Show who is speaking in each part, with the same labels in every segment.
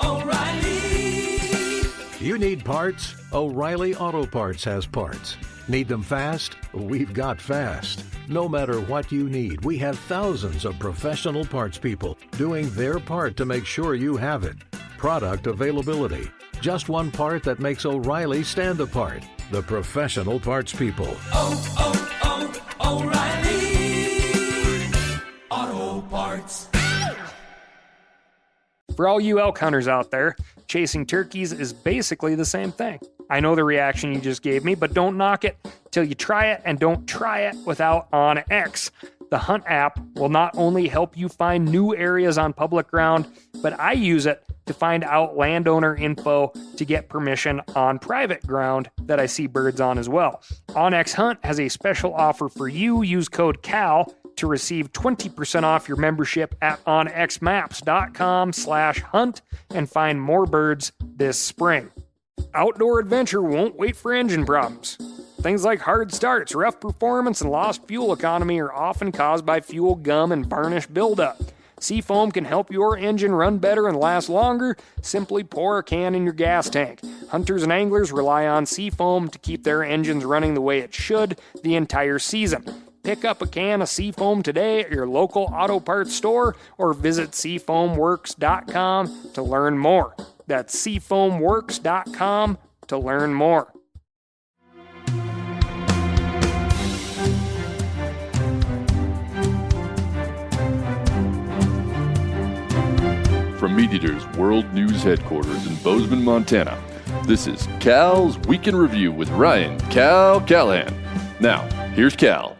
Speaker 1: O'Reilly. You need parts? O'Reilly Auto Parts has parts. Need them fast? We've got fast. No matter what you need, we have thousands of professional parts people doing their part to make sure you have it. Product availability. Just one part that makes O'Reilly stand apart. The professional parts people. O'Reilly Auto Parts.
Speaker 2: For all you elk hunters out there, chasing turkeys is basically the same thing. I know the reaction you just gave me, but don't knock it till you try it, and don't try it without OnX. The Hunt app will not only help you find new areas on public ground, but I use it to find out landowner info to get permission on private ground that I see birds on as well. OnX Hunt has a special offer for you. Use code CAL to receive 20% off your membership at onxmaps.com/hunt and find more birds this spring. Outdoor adventure won't wait for engine problems. Things like hard starts, rough performance, and lost fuel economy are often caused by fuel gum and varnish buildup. Seafoam can help your engine run better and last longer. Simply pour a can in your gas tank. Hunters and anglers rely on Seafoam to keep their engines running the way it should the entire season. Pick up a can of Seafoam today at your local auto parts store or visit seafoamworks.com to learn more. That's seafoamworks.com to learn more.
Speaker 3: From MeatEater's World News Headquarters in Bozeman, Montana, this is Cal's Week in Review with Ryan Cal Callahan. Now, here's Cal.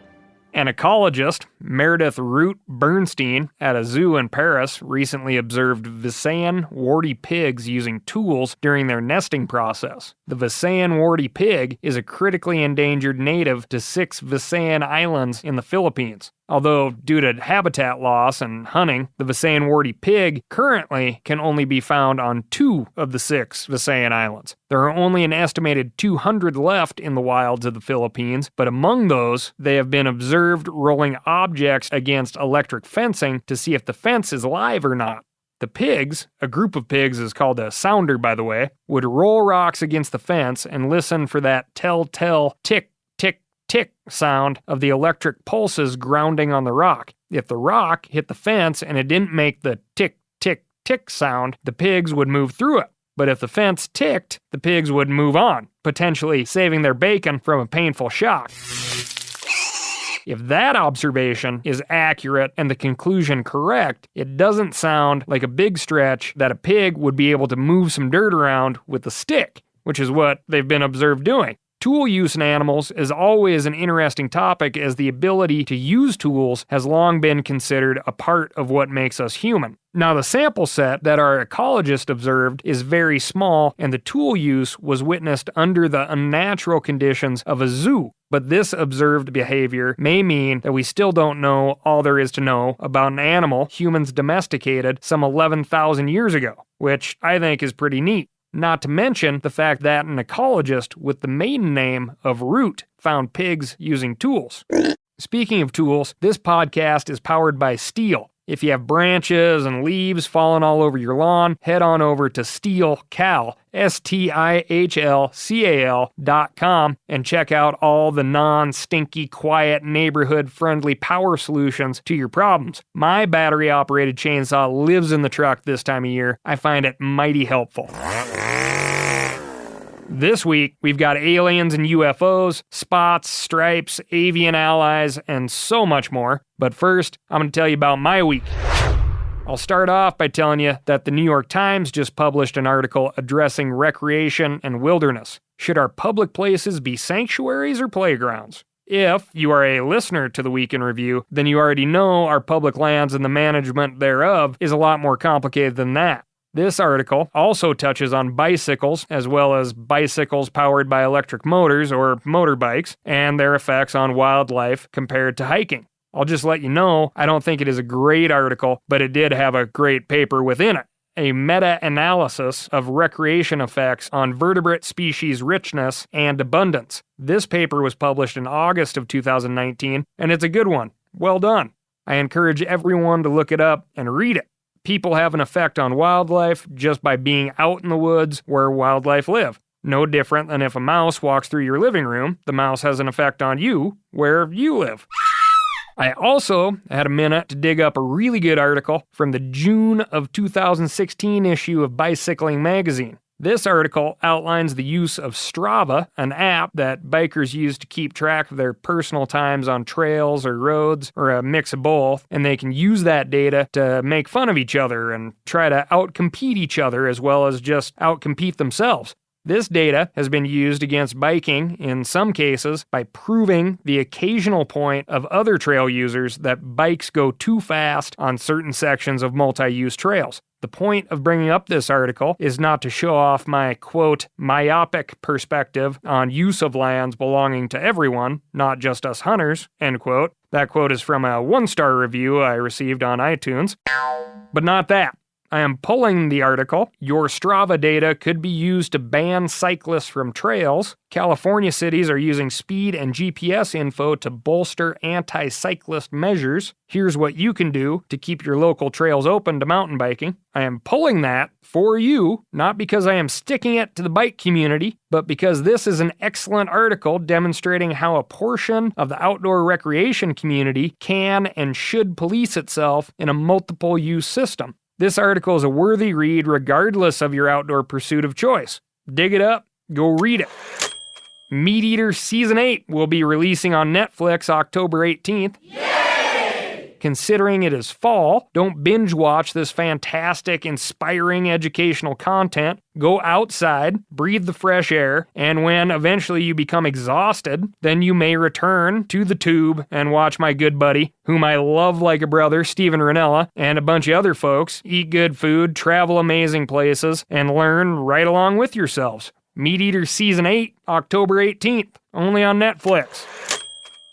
Speaker 2: An ecologist, Meredith Root Bernstein, at a zoo in Paris recently observed Visayan warty pigs using tools during their nesting process. The Visayan warty pig is a critically endangered native to 6 Visayan islands in the Philippines. Although, due to habitat loss and hunting, the Visayan warty pig currently can only be found on 2 of the 6 Visayan islands. There are only an estimated 200 left in the wilds of the Philippines, but among those, they have been observed rolling objects against electric fencing to see if the fence is live or not. The pigs, a group of pigs is called a sounder by the way, would roll rocks against the fence and listen for that telltale tick, tick, tick sound of the electric pulses grounding on the rock. If the rock hit the fence and it didn't make the tick, tick, tick sound, the pigs would move through it. But if the fence ticked, the pigs would move on, potentially saving their bacon from a painful shock. If that observation is accurate and the conclusion correct, it doesn't sound like a big stretch that a pig would be able to move some dirt around with a stick, which is what they've been observed doing. Tool use in animals is always an interesting topic, as the ability to use tools has long been considered a part of what makes us human. Now, the sample set that our ecologist observed is very small, and the tool use was witnessed under the unnatural conditions of a zoo. But this observed behavior may mean that we still don't know all there is to know about an animal humans domesticated some 11,000 years ago, which I think is pretty neat. Not to mention the fact that an ecologist with the maiden name of Root found pigs using tools. Speaking of tools, this podcast is powered by Stihl. If you have branches and leaves falling all over your lawn, head on over to StihlCal, STIHLCAL.com, and check out all the non-stinky, quiet, neighborhood-friendly power solutions to your problems. My battery-operated chainsaw lives in the truck this time of year. I find it mighty helpful. This week, we've got aliens and UFOs, spots, stripes, avian allies, and so much more. But first, I'm going to tell you about my week. I'll start off by telling you that the New York Times just published an article addressing recreation and wilderness. Should our public places be sanctuaries or playgrounds? If you are a listener to the Week in Review, then you already know our public lands and the management thereof is a lot more complicated than that. This article also touches on bicycles, as well as bicycles powered by electric motors or motorbikes, and their effects on wildlife compared to hiking. I'll just let you know, I don't think it is a great article, but it did have a great paper within it. A meta-analysis of recreation effects on vertebrate species richness and abundance. This paper was published in August of 2019, and it's a good one. Well done. I encourage everyone to look it up and read it. People have an effect on wildlife just by being out in the woods where wildlife live. No different than if a mouse walks through your living room, the mouse has an effect on you where you live. I also had a minute to dig up a really good article from the June of 2016 issue of Bicycling magazine. This article outlines the use of Strava, an app that bikers use to keep track of their personal times on trails or roads, or a mix of both, and they can use that data to make fun of each other and try to outcompete each other as well as just outcompete themselves. This data has been used against biking, in some cases, by proving the occasional point of other trail users that bikes go too fast on certain sections of multi-use trails. The point of bringing up this article is not to show off my, quote, myopic perspective on use of lands belonging to everyone, not just us hunters, end quote. That quote is from a 1-star review I received on iTunes. But not that. I am pulling the article. Your Strava data could be used to ban cyclists from trails. California cities are using speed and GPS info to bolster anti-cyclist measures. Here's what you can do to keep your local trails open to mountain biking. I am pulling that for you, not because I am sticking it to the bike community, but because this is an excellent article demonstrating how a portion of the outdoor recreation community can and should police itself in a multiple-use system. This article is a worthy read regardless of your outdoor pursuit of choice. Dig it up, go read it. Meat Eater Season 8 will be releasing on Netflix October 18th. Yay! Considering it is fall, don't binge watch this fantastic, inspiring educational content. Go outside, breathe the fresh air, and when eventually you become exhausted, then you may return to the tube and watch my good buddy, whom I love like a brother, Steven Ranella, and a bunch of other folks eat good food, travel amazing places, and learn right along with yourselves. Meat Eater Season 8, October 18th, only on Netflix.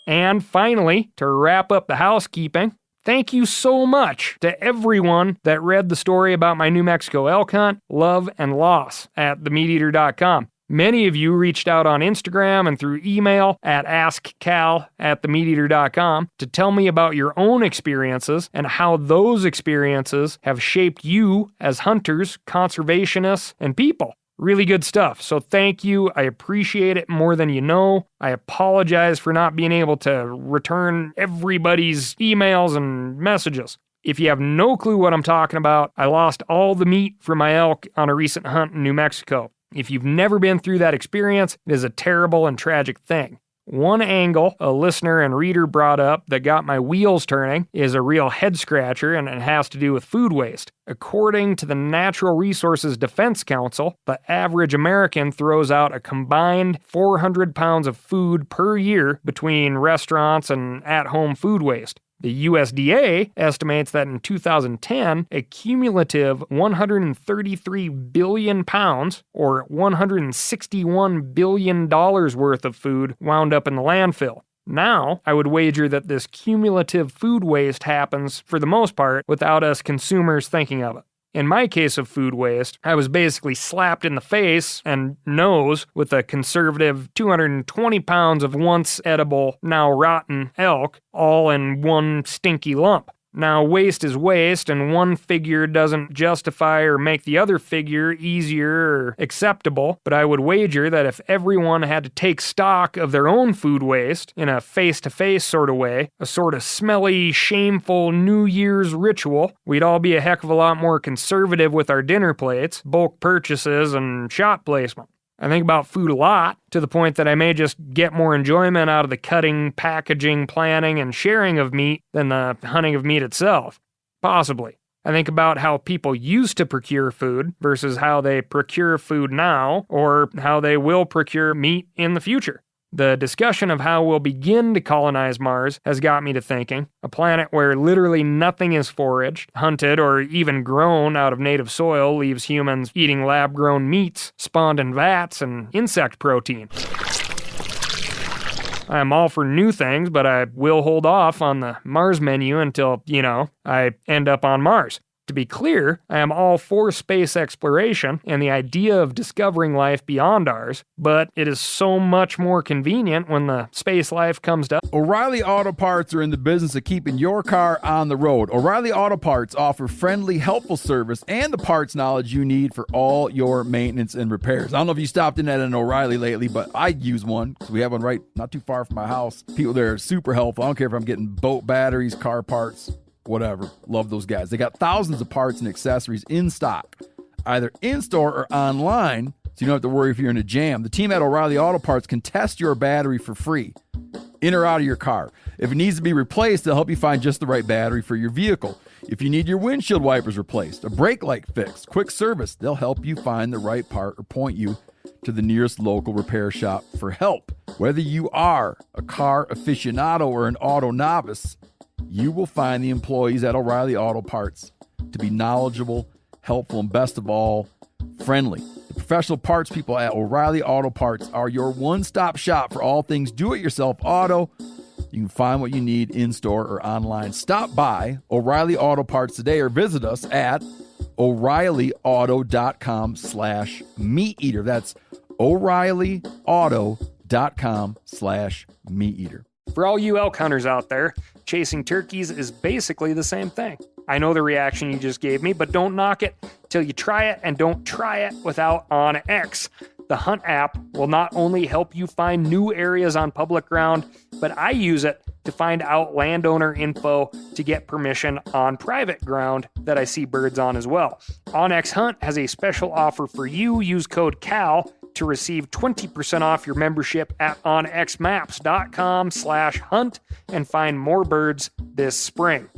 Speaker 2: And finally, to wrap up the housekeeping, thank you so much to everyone that read the story about my New Mexico elk hunt, love, and loss at themeateater.com. Many of you reached out on Instagram and through email at askcal@themeateater.com to tell me about your own experiences and how those experiences have shaped you as hunters, conservationists, and people. Really good stuff. So thank you. I appreciate it more than you know. I apologize for not being able to return everybody's emails and messages. If you have no clue what I'm talking about, I lost all the meat from my elk on a recent hunt in New Mexico. If you've never been through that experience, it is a terrible and tragic thing. One angle a listener and reader brought up that got my wheels turning is a real head-scratcher, and it has to do with food waste. According to the Natural Resources Defense Council, the average American throws out a combined 400 pounds of food per year between restaurants and at-home food waste. The USDA estimates that in 2010, a cumulative 133 billion pounds, or $161 billion worth of food, wound up in the landfill. Now, I would wager that this cumulative food waste happens, for the most part, without us consumers thinking of it. In my case of food waste, I was basically slapped in the face and nose with a conservative 220 pounds of once edible, now rotten elk, all in one stinky lump. Now, waste is waste, and one figure doesn't justify or make the other figure easier or acceptable, but I would wager that if everyone had to take stock of their own food waste in a face-to-face sort of way, a sort of smelly, shameful New Year's ritual, we'd all be a heck of a lot more conservative with our dinner plates, bulk purchases, and shot placement. I think about food a lot, to the point that I may just get more enjoyment out of the cutting, packaging, planning, and sharing of meat than the hunting of meat itself. Possibly. I think about how people used to procure food versus how they procure food now, or how they will procure meat in the future. The discussion of how we'll begin to colonize Mars has got me to thinking. A planet where literally nothing is foraged, hunted, or even grown out of native soil leaves humans eating lab-grown meats, spawned in vats, and insect protein. I am all for new things, but I will hold off on the Mars menu until, I end up on Mars. To be clear, I am all for space exploration and the idea of discovering life beyond ours, but it is so much more convenient when the space life comes to us.
Speaker 4: O'Reilly Auto Parts are in the business of keeping your car on the road. O'Reilly Auto Parts offer friendly, helpful service and the parts knowledge you need for all your maintenance and repairs. I don't know if you stopped in at an O'Reilly lately, but I use one because we have one right not too far from my house. People there are super helpful. I don't care if I'm getting boat batteries, car parts, whatever. Love those guys. They got thousands of parts and accessories in stock, either in-store or online, so you don't have to worry if you're in a jam. The team at O'Reilly Auto Parts can test your battery for free, in or out of your car. If it needs to be replaced, they'll help you find just the right battery for your vehicle. If you need your windshield wipers replaced, a brake light fixed, quick service, they'll help you find the right part or point you to the nearest local repair shop for help. Whether you are a car aficionado or an auto novice, you will find the employees at O'Reilly Auto Parts to be knowledgeable, helpful, and best of all, friendly. The professional parts people at O'Reilly Auto Parts are your one-stop shop for all things do-it-yourself auto. You can find what you need in-store or online. Stop by O'Reilly Auto Parts today or visit us at O'ReillyAuto.com/meateater. That's O'ReillyAuto.com/meateater.
Speaker 2: For all you elk hunters out there, chasing turkeys is basically the same thing. I know the reaction you just gave me, but don't knock it till you try it, and don't try it without OnX. The Hunt app will not only help you find new areas on public ground, but I use it to find out landowner info to get permission on private ground that I see birds on as well. OnX Hunt has a special offer for you. Use code CAL to receive 20% off your membership at onxmaps.com/hunt and find more birds this spring.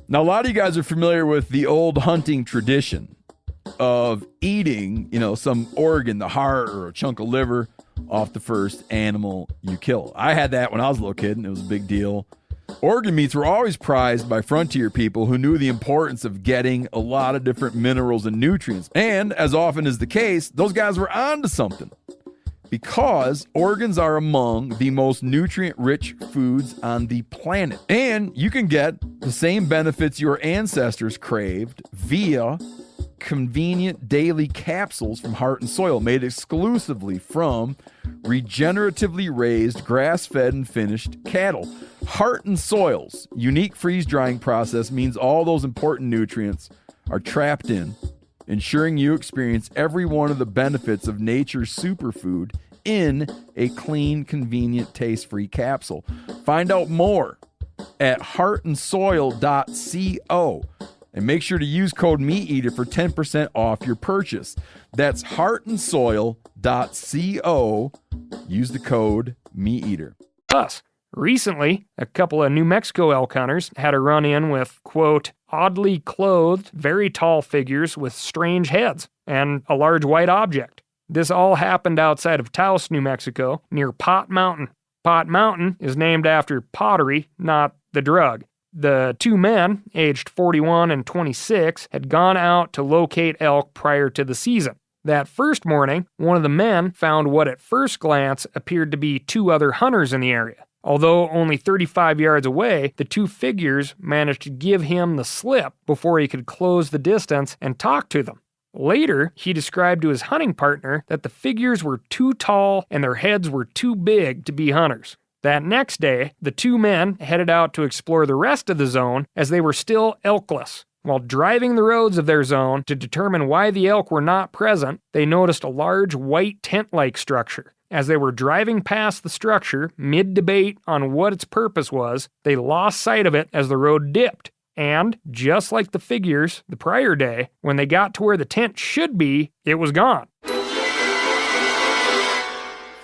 Speaker 4: Now, a lot of you guys are familiar with the old hunting tradition of eating, some organ, the heart or a chunk of liver off the first animal you kill. I had that when I was a little kid, and it was a big deal. Organ meats were always prized by frontier people who knew the importance of getting a lot of different minerals and nutrients. And as often is the case, those guys were onto something, because organs are among the most nutrient-rich foods on the planet. And you can get the same benefits your ancestors craved via convenient daily capsules from Heart and Soil, made exclusively from regeneratively raised, grass-fed, and finished cattle. Heart and Soil's unique freeze-drying process means all those important nutrients are trapped in, ensuring you experience every one of the benefits of nature's superfood in a clean, convenient, taste-free capsule. Find out more at heartandsoil.co. And make sure to use code MeatEater for 10% off your purchase. That's heartandsoil.co. Use the code MeatEater.
Speaker 2: Plus, recently, a couple of New Mexico elk hunters had a run-in with, quote, oddly clothed, very tall figures with strange heads and a large white object. This all happened outside of Taos, New Mexico, near Pot Mountain. Pot Mountain is named after pottery, not the drug. The two men, aged 41 and 26, had gone out to locate elk prior to the season. That first morning, one of the men found what at first glance appeared to be two other hunters in the area. Although only 35 yards away, the two figures managed to give him the slip before he could close the distance and talk to them. Later, he described to his hunting partner that the figures were too tall and their heads were too big to be hunters. That next day, the two men headed out to explore the rest of the zone as they were still elkless. While driving the roads of their zone to determine why the elk were not present, they noticed a large white tent-like structure. As they were driving past the structure, mid-debate on what its purpose was, they lost sight of it as the road dipped. And, just like the figures the prior day, when they got to where the tent should be, it was gone.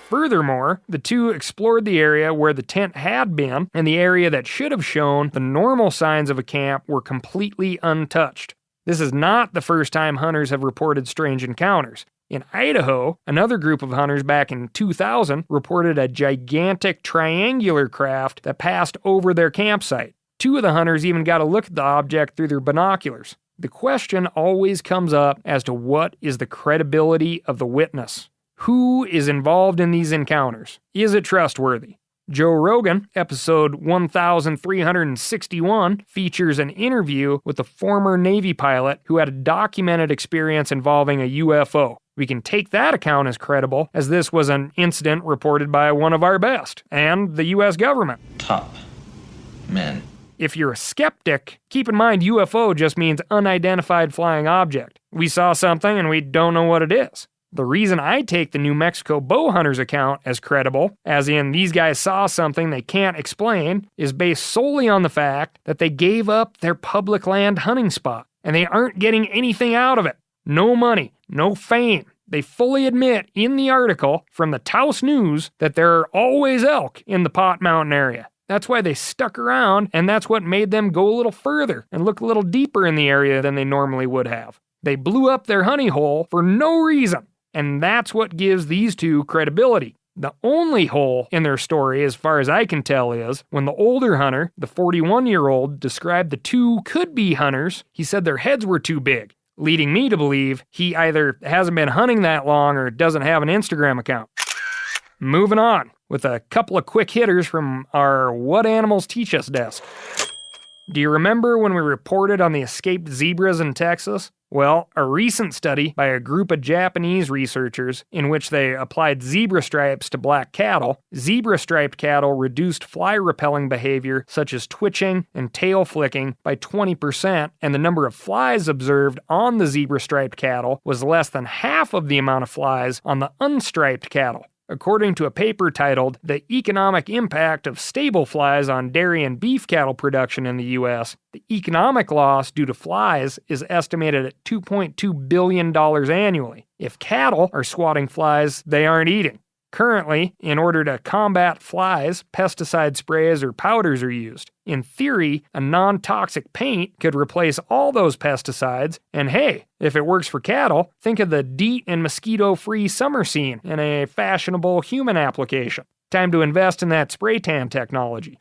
Speaker 2: Furthermore, the two explored the area where the tent had been, and the area that should have shown the normal signs of a camp were completely untouched. This is not the first time hunters have reported strange encounters. In Idaho, another group of hunters back in 2000 reported a gigantic triangular craft that passed over their campsite. Two of the hunters even got a look at the object through their binoculars. The question always comes up as to what is the credibility of the witness. Who is involved in these encounters? Is it trustworthy? Joe Rogan, episode 1361, features an interview with a former Navy pilot who had a documented experience involving a UFO. We can take that account as credible, as this was an incident reported by one of our best, and the U.S. government.
Speaker 5: Top men.
Speaker 2: If you're a skeptic, keep in mind UFO just means unidentified flying object. We saw something and we don't know what it is. The reason I take the New Mexico bow hunters account as credible, as in these guys saw something they can't explain, is based solely on the fact that they gave up their public land hunting spot, and they aren't getting anything out of it. No money, no fame. They fully admit in the article from the Taos News that there are always elk in the Pot Mountain area. That's why they stuck around, and that's what made them go a little further and look a little deeper in the area than they normally would have. They blew up their honey hole for no reason. And that's what gives these two credibility. The only hole in their story, as far as I can tell, is when the older hunter, the 41-year-old, described the two could-be hunters, he said their heads were too big, leading me to believe he either hasn't been hunting that long or doesn't have an Instagram account. Moving on, with a couple of quick hitters from our What Animals Teach Us desk. Do you remember when we reported on the escaped zebras in Texas? Well, a recent study by a group of Japanese researchers in which they applied zebra stripes to black cattle, zebra-striped cattle reduced fly-repelling behavior such as twitching and tail flicking by 20%, and the number of flies observed on the zebra-striped cattle was less than half of the amount of flies on the unstriped cattle. According to a paper titled The Economic Impact of Stable Flies on Dairy and Beef Cattle Production in the U.S., the economic loss due to flies is estimated at $2.2 billion annually. If cattle are swatting flies they aren't eating. Currently, in order to combat flies, pesticide sprays or powders are used. In theory, a non-toxic paint could replace all those pesticides, and hey, if it works for cattle, think of the DEET and mosquito-free summer scene in a fashionable human application. Time to invest in that spray tan technology.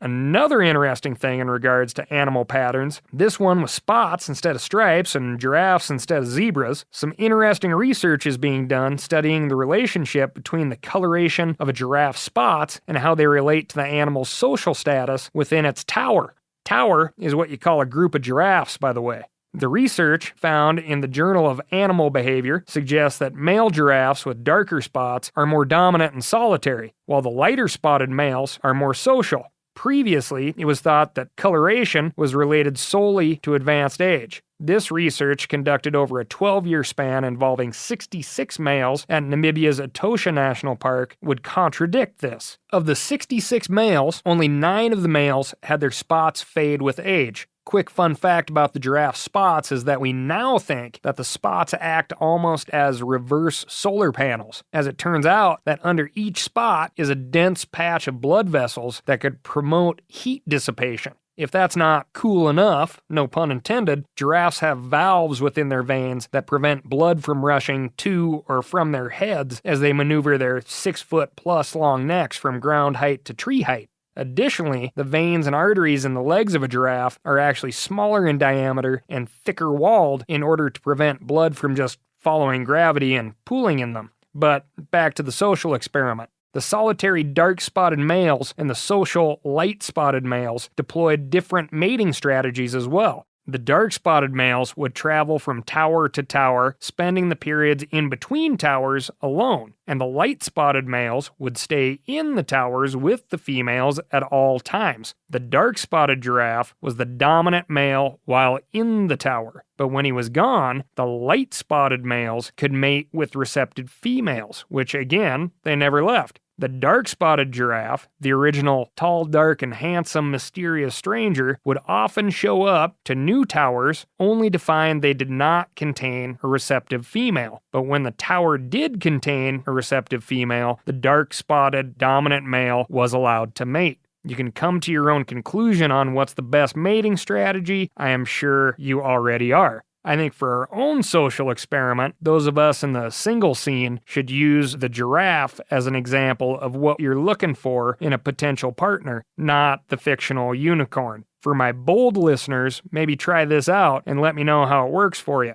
Speaker 2: Another interesting thing in regards to animal patterns, this one with spots instead of stripes and giraffes instead of zebras, some interesting research is being done studying the relationship between the coloration of a giraffe's spots and how they relate to the animal's social status within its tower. Tower is what you call a group of giraffes, by the way. The research found in the Journal of Animal Behavior suggests that male giraffes with darker spots are more dominant and solitary, while the lighter spotted males are more social. Previously, it was thought that coloration was related solely to advanced age. This research, conducted over a 12-year span involving 66 males at Namibia's Etosha National Park, would contradict this. Of the 66 males, only 9 of the males had their spots fade with age. Quick fun fact about the giraffe spots is that we now think that the spots act almost as reverse solar panels, as it turns out that under each spot is a dense patch of blood vessels that could promote heat dissipation. If that's not cool enough, no pun intended, giraffes have valves within their veins that prevent blood from rushing to or from their heads as they maneuver their 6-foot-plus long necks from ground height to tree height. Additionally, the veins and arteries in the legs of a giraffe are actually smaller in diameter and thicker walled in order to prevent blood from just following gravity and pooling in them. But back to the social experiment. The solitary dark-spotted males and the social light-spotted males deployed different mating strategies as well. The dark-spotted males would travel from tower to tower, spending the periods in between towers alone, and the light-spotted males would stay in the towers with the females at all times. The dark-spotted giraffe was the dominant male while in the tower, but when he was gone, the light-spotted males could mate with receptive females, which again, they never left. The dark-spotted giraffe, the original tall, dark, and handsome, mysterious stranger, would often show up to new towers only to find they did not contain a receptive female. But when the tower did contain a receptive female, the dark-spotted dominant male was allowed to mate. You can come to your own conclusion on what's the best mating strategy. I am sure you already are. I think for our own social experiment, those of us in the single scene should use the giraffe as an example of what you're looking for in a potential partner, not the fictional unicorn. For my bold listeners, maybe try this out and let me know how it works for you.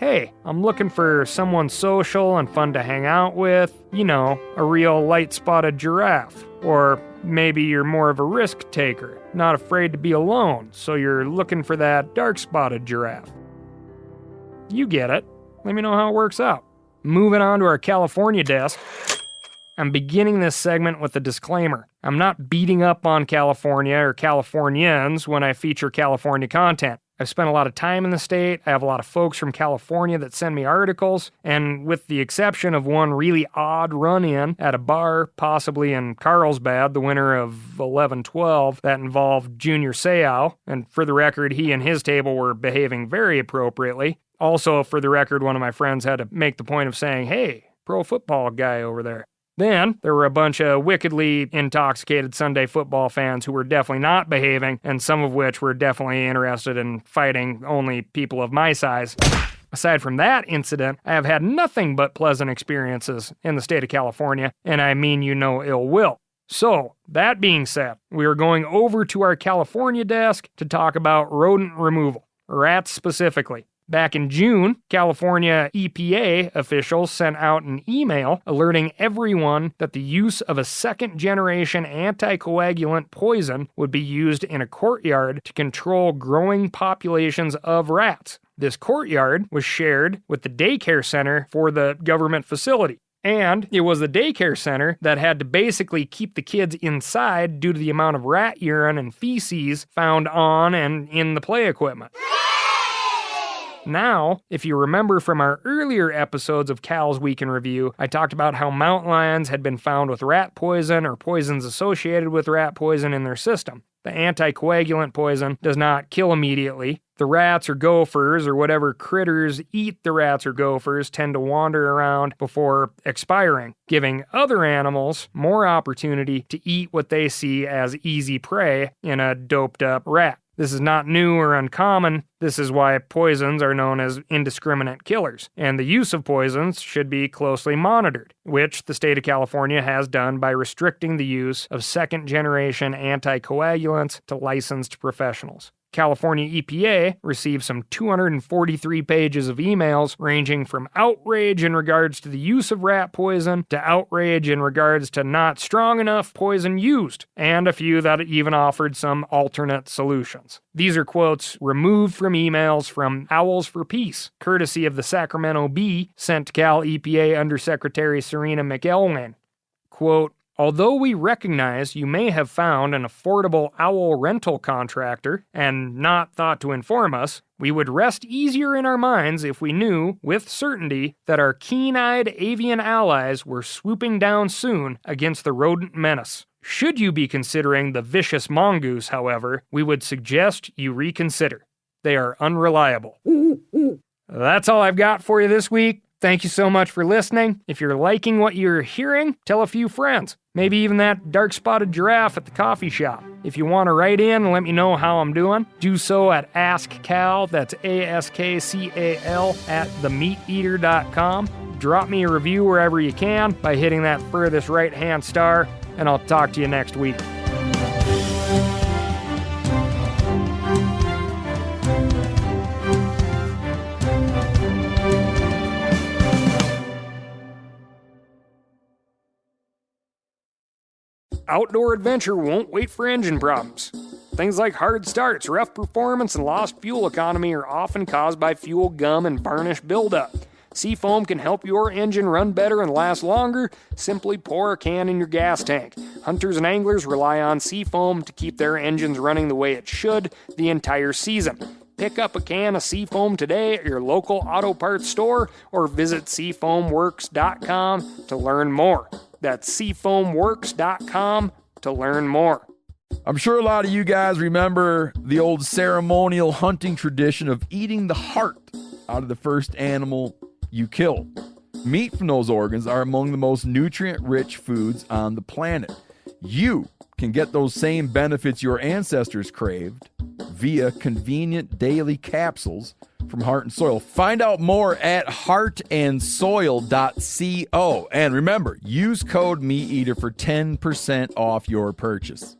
Speaker 2: hey, I'm looking for someone social and fun to hang out with, a real light-spotted giraffe. Or maybe you're more of a risk taker, not afraid to be alone, so you're looking for that dark-spotted giraffe. You get it. Let me know how it works out. Moving on to our California desk. I'm beginning this segment with a disclaimer. I'm not beating up on California or Californians when I feature California content. I've spent a lot of time in the state. I have a lot of folks from California that send me articles, and with the exception of one really odd run-in at a bar, possibly in Carlsbad, the winter of 11-12, that involved Junior Seau, and for the record, he and his table were behaving very appropriately. Also, for the record, one of my friends had to make the point of saying, hey, pro football guy over there. Then, there were a bunch of wickedly intoxicated Sunday football fans who were definitely not behaving, and some of which were definitely interested in fighting only people of my size. Aside from that incident, I have had nothing but pleasant experiences in the state of California, and I mean ill will. So, that being said, we are going over to our California desk to talk about rodent removal, rats specifically. Back in June, California EPA officials sent out an email alerting everyone that the use of a second-generation anticoagulant poison would be used in a courtyard to control growing populations of rats. This courtyard was shared with the daycare center for the government facility. And it was the daycare center that had to basically keep the kids inside due to the amount of rat urine and feces found on and in the play equipment. Now, if you remember from our earlier episodes of Cal's Week in Review, I talked about how mountain lions had been found with rat poison or poisons associated with rat poison in their system. The anticoagulant poison does not kill immediately. The rats or gophers or whatever critters eat the rats or gophers tend to wander around before expiring, giving other animals more opportunity to eat what they see as easy prey in a doped up rat. This is not new or uncommon. This is why poisons are known as indiscriminate killers, and the use of poisons should be closely monitored, which the state of California has done by restricting the use of second-generation anticoagulants to licensed professionals. California EPA received some 243 pages of emails ranging from outrage in regards to the use of rat poison to outrage in regards to not strong enough poison used, and a few that even offered some alternate solutions. These are quotes removed from emails from Owls for Peace, courtesy of the Sacramento Bee, sent to Cal EPA Undersecretary Serena McElwain. Quote, although we recognize you may have found an affordable owl rental contractor and not thought to inform us, we would rest easier in our minds if we knew, with certainty, that our keen-eyed avian allies were swooping down soon against the rodent menace. Should you be considering the vicious mongoose, however, we would suggest you reconsider. They are unreliable. That's all I've got for you this week. Thank you so much for listening. If you're liking what you're hearing, tell a few friends. Maybe even that dark-spotted giraffe at the coffee shop. If you want to write in and let me know how I'm doing, do so at AskCal, that's ASKCAL, at themeateater.com. Drop me a review wherever you can by hitting that furthest right-hand star, and I'll talk to you next week. Outdoor adventure won't wait for engine problems. Things like hard starts, rough performance, and lost fuel economy are often caused by fuel gum and varnish buildup. Seafoam can help your engine run better and last longer. Simply pour a can in your gas tank. Hunters and anglers rely on Seafoam to keep their engines running the way it should the entire season. Pick up a can of Seafoam today at your local auto parts store or visit seafoamworks.com to learn more. That's seafoamworks.com to learn more.
Speaker 4: I'm sure a lot of you guys remember the old ceremonial hunting tradition of eating the heart out of the first animal you kill. Meat from those organs are among the most nutrient-rich foods on the planet. You can get those same benefits your ancestors craved via convenient daily capsules from Heart and Soil. Find out more at heartandsoil.co. And remember, use code MeatEater for 10% off your purchase.